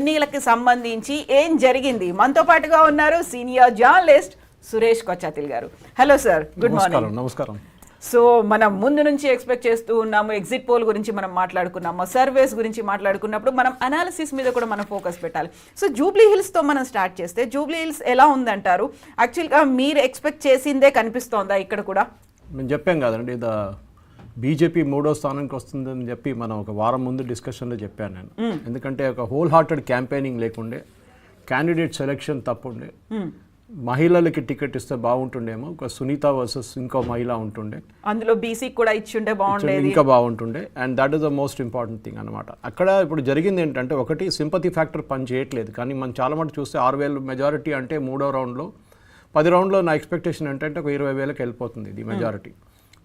ఎన్నికలకు సంబంధించి ఏం జరిగింది మనతో పాటుగా ఉన్నారు సీనియర్ జర్నలిస్ట్ సురేష్ కొచ్చాతిల్ గారు. Hello sir, good morning. నమస్కారం. సో మనం ముందు నుంచి ఎక్స్పెక్ట్ చేస్తూ ఉన్నాము, ఎగ్జిట్ పోల్ గురించి మనం మాట్లాడుకున్నాము, సర్వేస్ గురించి మాట్లాడుకున్నప్పుడు మనం అనాలిసిస్ మీద కూడా మనం ఫోకస్ పెట్టాలి. సో జూబ్లీ హిల్స్తో మనం స్టార్ట్ చేస్తే జూబ్లీ హిల్స్ ఎలా ఉందంటారు? యాక్చువల్గా మీరు ఎక్స్పెక్ట్ చేసిందే కనిపిస్తోందా ఇక్కడ కూడా? మేము చెప్పాం కదండి, బీజేపీ 3వ స్థానానికి వస్తుందని చెప్పి మనం ఒక వారం ముందు డిస్కషన్లో చెప్పాను నేను. ఎందుకంటే ఒక హోల్ హార్టెడ్ క్యాంపెయినింగ్ లేకుండే, క్యాండిడేట్ సెలెక్షన్ తప్పుండే, మహిళలకి టికెట్ ఇస్తే బాగుంటుండేమో, ఒక సునీత వర్సెస్ ఇంకో మహిళ ఉంటుండే, అందులో బీసీ కూడా ఇచ్చుంటే బాగుండేది, ఇంకా బాగుంటుండే. And that is the most important thing అనమాట. అక్కడ ఇప్పుడు జరిగింది ఏంటంటే, ఒకటి సింపతి ఫ్యాక్టర్ పని చేయట్లేదు. కానీ మనం చాలా మటు చూస్తే 6,000 మెజారిటీ అంటే 3వ రౌండ్లో 10 రౌండ్లో నా ఎక్స్పెక్టేషన్ ఏంటంటే ఒక 20,000కి వెళ్ళిపోతుంది ఇది majority.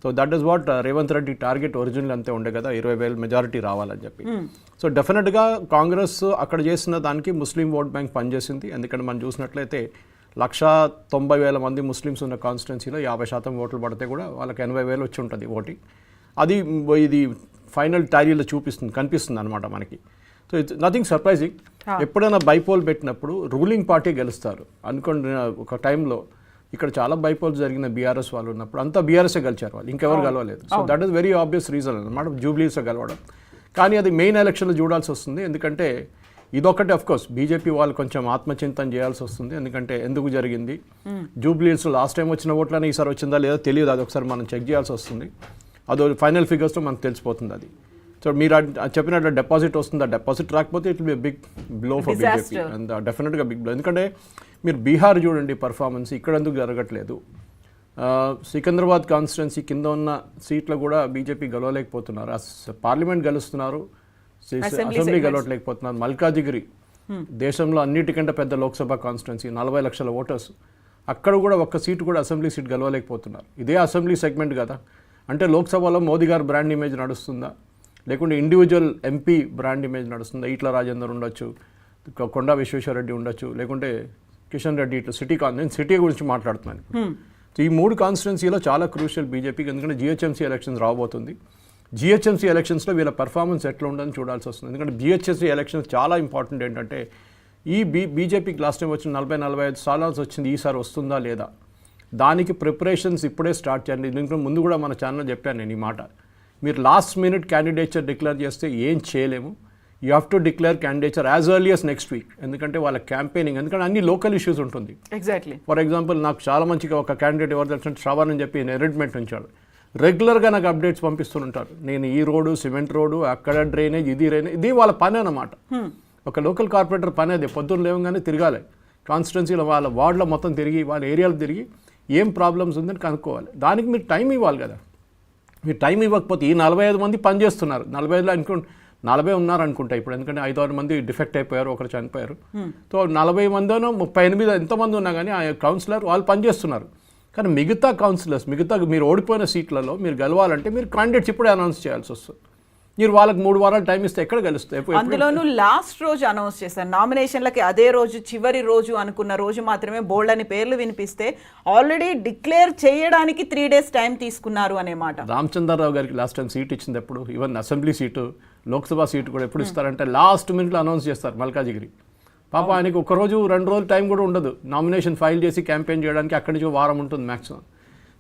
So that is what Revanth Reddy target original అంతే ఉండే కదా, 20,000 మెజారిటీ రావాలని చెప్పి. సో డెఫినెట్గా కాంగ్రెస్ అక్కడ చేసిన దానికి ముస్లిం ఓట్ బ్యాంక్ పనిచేసింది. ఎందుకంటే మనం చూసినట్లయితే 190,000 మంది ముస్లిమ్స్ ఉన్న కాన్స్టిట్యున్సీలో 50% ఓట్లు పడితే కూడా వాళ్ళకి 80,000 వచ్చి ఉంటుంది ఓటింగ్. అది ఇది ఫైనల్ టాలీలో కనిపిస్తుంది అనమాట మనకి. So it's nothing surprising. ఎప్పుడైనా బైపోల్ పెట్టినప్పుడు రూలింగ్ పార్టీ గెలుస్తారు అనుకోండి. ఒక టైంలో ఇక్కడ చాలా బైపోల్స్ జరిగిన బీఆర్ఎస్ వాళ్ళు ఉన్నప్పుడు అంతా బీఆర్ఎస్ఏ గెలిచారు, వాళ్ళు ఇంకెవరు గెలవలేదు. So that is very obvious reason అనమాట జూబ్లీస్లో గెలవడం. కానీ అది మెయిన్ ఎలక్షన్లో చూడాల్సి వస్తుంది. ఎందుకంటే ఇదొకటి అఫ్కోర్స్ బీజేపీ వాళ్ళు కొంచెం ఆత్మచింతన చేయాల్సి వస్తుంది. ఎందుకంటే ఎందుకు జరిగింది, జూబ్లీస్లో లాస్ట్ టైం వచ్చిన ఓట్లనే ఈసారి వచ్చిందా లేదా తెలియదు, అది ఒకసారి మనం చెక్ చేయాల్సి వస్తుంది. అదో ఫైనల్ ఫిగర్స్లో మనకు తెలిసిపోతుంది అది. సో మీరు చెప్పినట్టు డిపాజిట్ వస్తుంది, డిపాజిట్ రాకపోతే it will be big blow for BJP. And డెఫినెట్గా బిగ్ బ్లో. ఎందుకంటే మీరు బీహార్ చూడండి పర్ఫార్మెన్స్, ఇక్కడ ఎందుకు జరగట్లేదు. సికింద్రాబాద్ కాన్స్టిట్యున్సీ కింద ఉన్న సీట్లు కూడా బీజేపీ గెలవలేకపోతున్నారు. పార్లమెంట్ గెలుస్తున్నారు, అసెంబ్లీ గెలవట్లేకపోతున్నారు. మల్కాజిగిరి దేశంలో అన్నిటికంటే పెద్ద లోక్సభ కాన్స్టిట్యున్సీ, 40 లక్షల ఓటర్స్, అక్కడ కూడా ఒక్క సీటు కూడా అసెంబ్లీ సీట్ గెలవలేకపోతున్నారు. ఇదే అసెంబ్లీ సెగ్మెంట్ కదా. అంటే లోక్సభలో మోదీ గారు బ్రాండ్ ఇమేజ్ నడుస్తుందా, లేకుంటే ఇండివిజువల్ ఎంపీ బ్రాండ్ ఇమేజ్ నడుస్తుందా? ఈట్ల రాజేందర్ ఉండొచ్చు, కొండా విశ్వేశ్వరరెడ్డి ఉండొచ్చు, లేకుంటే కిషన్ రెడ్డి. ఇట్లా నేను సిటీ గురించి మాట్లాడుతున్నాను. సో ఈ 3 కాన్స్టిట్యున్సీలో చాలా క్రూషియల్ బీజేపీకి. ఎందుకంటే జిహెచ్ఎంసీ ఎలక్షన్స్ రాబోతుంది. జిహెచ్ఎంసీ ఎలక్షన్స్లో వీళ్ళ పర్ఫార్మెన్స్ ఎట్లా ఉందని చూడాల్సి వస్తుంది. ఎందుకంటే జిహెచ్ఎంసీ ఎలక్షన్స్ చాలా ఇంపార్టెంట్. ఏంటంటే ఈ బీజేపీకి లాస్ట్ టైం వచ్చిన 40-45 స్థానాలు వచ్చింది, ఈసారి వస్తుందా లేదా, దానికి ప్రిపరేషన్స్ ఇప్పుడే స్టార్ట్ చేయండి. దీంట్లో ముందు కూడా మన ఛానల్లో చెప్పాను నేను ఈ మాట. మీరు లాస్ట్ మినిట్ క్యాండిడేచర్ డిక్లేర్ చేస్తే ఏం చేయలేము. You have to declare candidature as early as next week. ఎందుకంటే వాళ్ళ క్యాంపెయినింగ్, ఎందుకంటే అన్ని లోకల్ ఇష్యూస్ ఉంటుంది. ఎగ్జాక్ట్లీ. ఫర్ ఎగ్జాంపుల్ నాకు చాలా మంచిగా ఒక క్యాండిడేట్ ఎవరు తెలిసిన శ్రవణ్ అని చెప్పి ఎరెడ్మెంట్ ఉంచాడు. రెగ్యులర్గా నాకు అప్డేట్స్ పంపిస్తుంటారు. నేను ఈ రోడ్డు, సిమెంట్ రోడ్డు, అక్కడ డ్రైనేజ్, ఇది వాళ్ళ పని అన్నమాట. ఒక లోకల్ కార్పొరేటర్ పని అది. పొద్దున్న లేవగానే తిరగాలి కాన్స్టిట్యున్సీలో, వాళ్ళ వార్డులో మొత్తం తిరిగి, వాళ్ళ ఏరియాలో తిరిగి ఏం ప్రాబ్లమ్స్ ఉందని కనుక్కోవాలి. దానికి మీరు టైం ఇవ్వాలి కదా. మీరు టైం ఇవ్వకపోతే ఈ 45 మంది పనిచేస్తున్నారు, 45లో 40 ఉన్నారు అనుకుంటా ఇప్పుడు. ఎందుకంటే 5-6 మంది డిఫెక్ట్ అయిపోయారు, ఒకరు చనిపోయారు. సో 40 మందినో 38 ఎంతమంది ఉన్నా కానీ ఆ కౌన్సిలర్ వాళ్ళు పనిచేస్తున్నారు. కానీ మిగతా కౌన్సిలర్స్, మీరు ఓడిపోయిన సీట్లలో మీరు గెలవాలంటే మీరు క్యాండిడేట్స్ ఇప్పుడే అనౌన్స్ చేయాల్సి వస్తుంది. మీరు వాళ్ళకి 3 వారాలు టైం ఇస్తే ఎక్కడ గెలుస్తాయి? అందులోనూ లాస్ట్ రోజు అనౌన్స్ చేశారు నామినేషన్లకి. అదే రోజు, చివరి రోజు అనుకున్న రోజు మాత్రమే బోల్డ్ అని పేర్లు వినిపిస్తే ఆల్రెడీ డిక్లేర్ చేయడానికి 3 days టైం తీసుకున్నారు అనే మాట. రామచంద్రరావు గారికి లాస్ట్ టైం సీట్ ఇచ్చింది ఎప్పుడు, even assembly seat, Lok Sabha seat కూడా ఎప్పుడు ఇస్తారంటే లాస్ట్ మినిట్లో అనౌన్స్ చేస్తారు. మల్కాజిగిరి పాప ఆయనకి 1 రోజు 2 రోజులు టైం కూడా ఉండదు నామినేషన్ ఫైల్ చేసి క్యాంపెయిన్ చేయడానికి. అక్కడి నుంచి వారం ఉంటుంది maximum.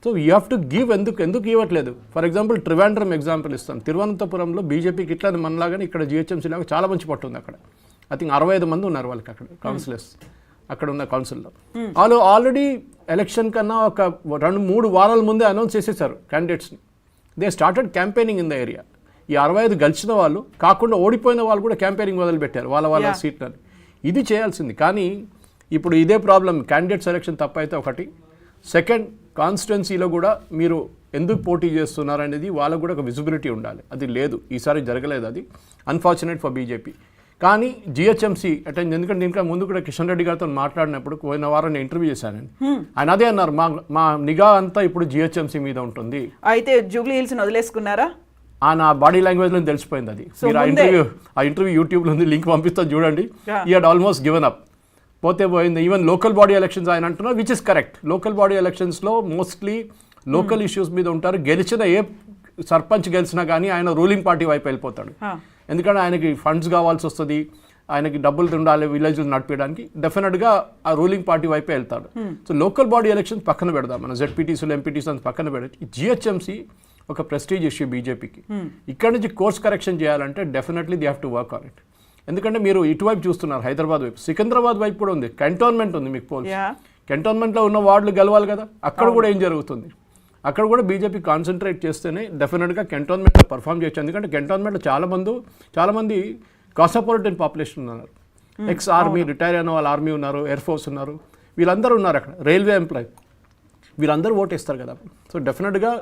So you have to give. ఎందుకు ఇవ్వట్లేదు? ఫర్ ఎగ్జాంపుల్ ట్రివాండ్రం ఎగ్జాంపుల్ ఇస్తాను. తిరువనంతపురంలో బీజేపీకి ఇట్లా మనలాగానే ఇక్కడ జిహెచ్ఎంసీ లాగా చాలా మంచి పట్టు ఉంది. అక్కడ ఐ థింక్ 65 మంది ఉన్నారు వాళ్ళకి అక్కడ కౌన్సిలర్స్, అక్కడ ఉన్న కౌన్సిల్లో. వాళ్ళు ఆల్రెడీ ఎలక్షన్ కన్నా ఒక 2-3 వారాల ముందే అనౌన్స్ చేసేసారు క్యాండిడేట్స్ని. They started campaigning in the area. ఈ 65 గెలిచిన వాళ్ళు కాకుండా ఓడిపోయిన వాళ్ళు కూడా క్యాంపెయినింగ్ మొదలుపెట్టారు వాళ్ళ సీట్లని. ఇది చేయాల్సింది. కానీ ఇప్పుడు ఇదే ప్రాబ్లం, క్యాండిడేట్ సెలెక్షన్ తప్పైతే ఒకటి. సెకండ్, కాన్స్టిట్యున్సీలో కూడా మీరు ఎందుకు పోటీ చేస్తున్నారు అనేది వాళ్ళకు కూడా ఒక విజిబిలిటీ ఉండాలి. అది లేదు, ఈసారి జరగలేదు. అది అన్ఫార్చునేట్ ఫర్ బీజేపీ. కానీ జిహెచ్ఎంసీ అటెండ్, ఎందుకంటే దీనికా ముందు కూడా కిషన్ రెడ్డి గారితో మాట్లాడినప్పుడు పోయిన వారం నేను ఇంటర్వ్యూ చేశాను. ఆయన అదే అన్నారు, మా నిఘా అంతా ఇప్పుడు జిహెచ్ఎంసీ మీద ఉంటుంది. అయితే జూబ్లీ హిల్స్ని వదిలేసుకున్నారా? నా బాడీ లాంగ్వేజ్లో తెలిసిపోయింది అది. మీరు ఆ ఇంటర్వ్యూ యూట్యూబ్లో ఉంది, లింక్ పంపిస్తాను చూడండి. ఈ హ్యాడ్ ఆల్మోస్ట్ గివెన్ అప్. పోతే పోయింది. ఈవెన్ లోకల్ బాడీ ఎలక్షన్స్ ఆయన అంటున్నారు, which is correct. Local body ఎలక్షన్స్లో మోస్ట్లీ లోకల్ ఇష్యూస్ మీద ఉంటారు. గెలిచిన ఏ సర్పంచ్ గెలిచినా కానీ ఆయన రూలింగ్ పార్టీ వైపు వెళ్ళిపోతాడు. ఎందుకంటే ఆయనకి ఫండ్స్ కావాల్సి వస్తుంది, ఆయనకి డబ్బులు ఉండాలి విలేజ్లు నడిపేయడానికి డెఫినెట్గా ఆ రూలింగ్ పార్టీ వైపే వెళ్తాడు. సో లోకల్ బాడీ ఎలక్షన్స్ పక్కన పెడదాం, మన జెడ్పీటీసీలు ఎంపీటీసీ అంత పక్కన పెడతాం. జిహెచ్ఎంసీ ఒక ప్రెస్టీజ్ ఇష్యూ బీజేపీకి. ఇక్కడ నుంచి కోర్స్ కరెక్షన్ చేయాలంటే definitely they have to work on it. ఎందుకంటే మీరు ఇటువైపు చూస్తున్నారు, హైదరాబాద్ వైపు, సికింద్రాబాద్ వైపు కూడా ఉంది, కంటోన్మెంట్ ఉంది మీకు పోల్స్. కంటోన్మెంట్లో ఉన్న వార్డులు గెలవాలి కదా, అక్కడ కూడా ఏం జరుగుతుంది? అక్కడ కూడా బీజేపీ కాన్సన్ట్రేట్ చేస్తేనే డెఫినెట్గా కంటోన్మెంట్లో పర్ఫామ్ చేయొచ్చు. ఎందుకంటే కంటోన్మెంట్లో చాలామంది కాస్మోపాలిటన్ పాపులేషన్ ఉన్నారు. ఎక్స్ ఆర్మీ రిటైర్ అయిన వాళ్ళు ఆర్మీ ఉన్నారు, ఎయిర్ ఫోర్స్ ఉన్నారు, వీళ్ళందరూ ఉన్నారు అక్కడ, రైల్వే ఎంప్లాయ్, వీళ్ళందరూ ఓటేస్తారు కదా. సో డెఫినెట్గా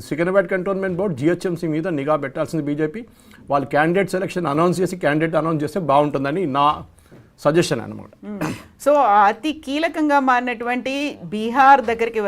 సికింద్రాబాద్ కంటోన్మెంట్ బోర్డ్ జిహెచ్ఎంసీ మీద నిఘా పెట్టాల్సింది బీజేపీ. వాళ్ళు క్యాండిడేట్ సెలక్షన్ అనౌన్స్ చేస్తే బాగుంటుందని నా సజెషన్ అనమాట. సో అతి కీలకంగా మారినటువంటి బీహార్ దగ్గరికి